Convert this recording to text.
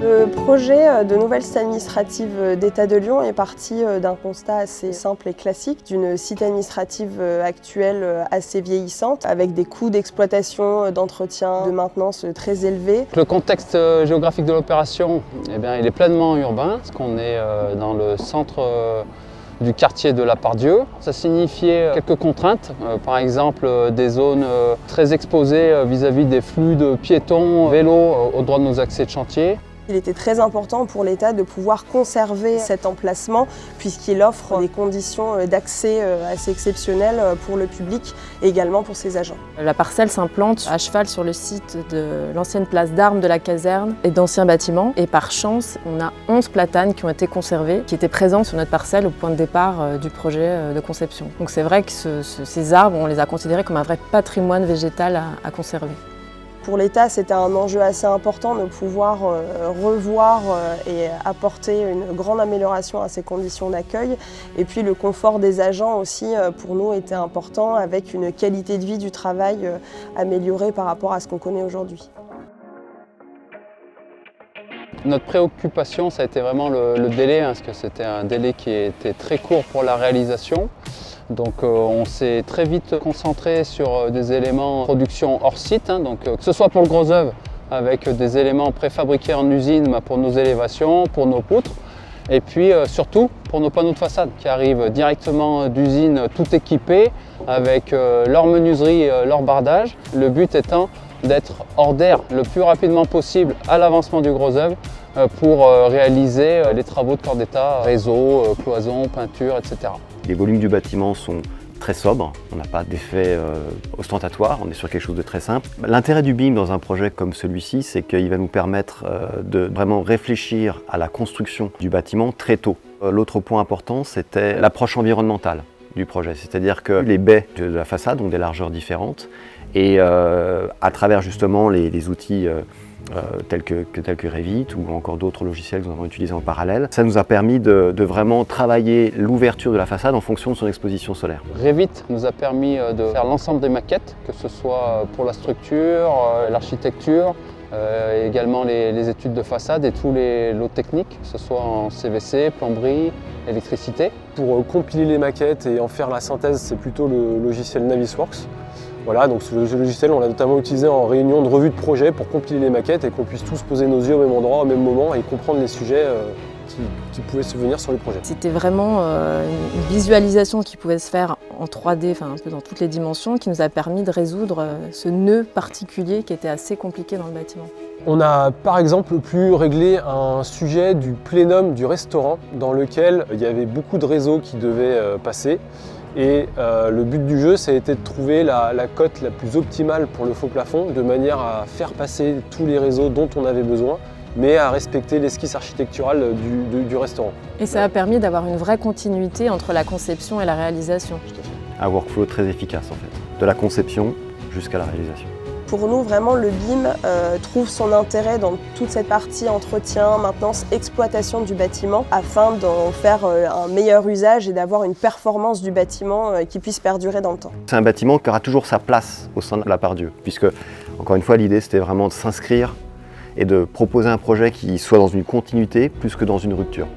Le projet de nouvelle cité administrative d'État de Lyon est parti d'un constat assez simple et classique, d'une cité administrative actuelle assez vieillissante, avec des coûts d'exploitation, d'entretien, de maintenance très élevés. Le contexte géographique de l'opération, il est pleinement urbain, parce qu'on est dans le centre du quartier de la Part-Dieu. Ça signifiait quelques contraintes, par exemple des zones très exposées vis-à-vis des flux de piétons, vélos au droit de nos accès de chantier. Il était très important pour l'État de pouvoir conserver cet emplacement puisqu'il offre des conditions d'accès assez exceptionnelles pour le public et également pour ses agents. La parcelle s'implante à cheval sur le site de l'ancienne place d'armes de la caserne et d'anciens bâtiments. Et par chance, on a 11 platanes qui ont été conservées, qui étaient présentes sur notre parcelle au point de départ du projet de conception. Donc c'est vrai que ces arbres, on les a considérés comme un vrai patrimoine végétal à conserver. Pour l'État, c'était un enjeu assez important de pouvoir revoir et apporter une grande amélioration à ces conditions d'accueil. Et puis le confort des agents aussi, pour nous, était important, avec une qualité de vie du travail améliorée par rapport à ce qu'on connaît aujourd'hui. Notre préoccupation, ça a été vraiment le délai, parce que c'était un délai qui était très court pour la réalisation. Donc on s'est très vite concentré sur des éléments de production hors site, que ce soit pour le gros œuvre avec des éléments préfabriqués en usine pour nos élévations, pour nos poutres, et puis surtout pour nos panneaux de façade qui arrivent directement d'usine tout équipés avec leur menuiserie, leur bardage. Le but étant d'être hors d'air le plus rapidement possible à l'avancement du gros œuvre pour réaliser les travaux de corps d'état, réseau, cloison, peinture, etc. Les volumes du bâtiment sont très sobres, on n'a pas d'effet ostentatoire, on est sur quelque chose de très simple. L'intérêt du BIM dans un projet comme celui-ci, c'est qu'il va nous permettre de vraiment réfléchir à la construction du bâtiment très tôt. L'autre point important, c'était l'approche environnementale du projet, c'est-à-dire que les baies de la façade ont des largeurs différentes et à travers justement les outils tels que Revit ou encore d'autres logiciels que nous avons utilisés en parallèle. Ça nous a permis de vraiment travailler l'ouverture de la façade en fonction de son exposition solaire. Revit nous a permis de faire l'ensemble des maquettes, que ce soit pour la structure, l'architecture, également les études de façade et tous les lots techniques, que ce soit en CVC, plomberie, électricité. Pour compiler les maquettes et en faire la synthèse, c'est plutôt le logiciel Navisworks. Voilà, donc ce logiciel, on l'a notamment utilisé en réunion de revue de projet pour compiler les maquettes et qu'on puisse tous poser nos yeux au même endroit, au même moment et comprendre les sujets qui pouvaient se venir sur le projet. C'était vraiment une visualisation qui pouvait se faire en 3D, un peu dans toutes les dimensions, qui nous a permis de résoudre ce nœud particulier qui était assez compliqué dans le bâtiment. On a par exemple pu régler un sujet du plénum du restaurant dans lequel il y avait beaucoup de réseaux qui devaient passer. Et le but du jeu, ça a été de trouver la cote la plus optimale pour le faux plafond, de manière à faire passer tous les réseaux dont on avait besoin, mais à respecter l'esquisse architecturale du restaurant. Et ça a permis d'avoir une vraie continuité entre la conception et la réalisation. Un workflow très efficace en fait, de la conception jusqu'à la réalisation. Pour nous, vraiment, le BIM trouve son intérêt dans toute cette partie entretien, maintenance, exploitation du bâtiment afin d'en faire un meilleur usage et d'avoir une performance du bâtiment qui puisse perdurer dans le temps. C'est un bâtiment qui aura toujours sa place au sein de la Part-Dieu, puisque, encore une fois, l'idée c'était vraiment de s'inscrire et de proposer un projet qui soit dans une continuité plus que dans une rupture.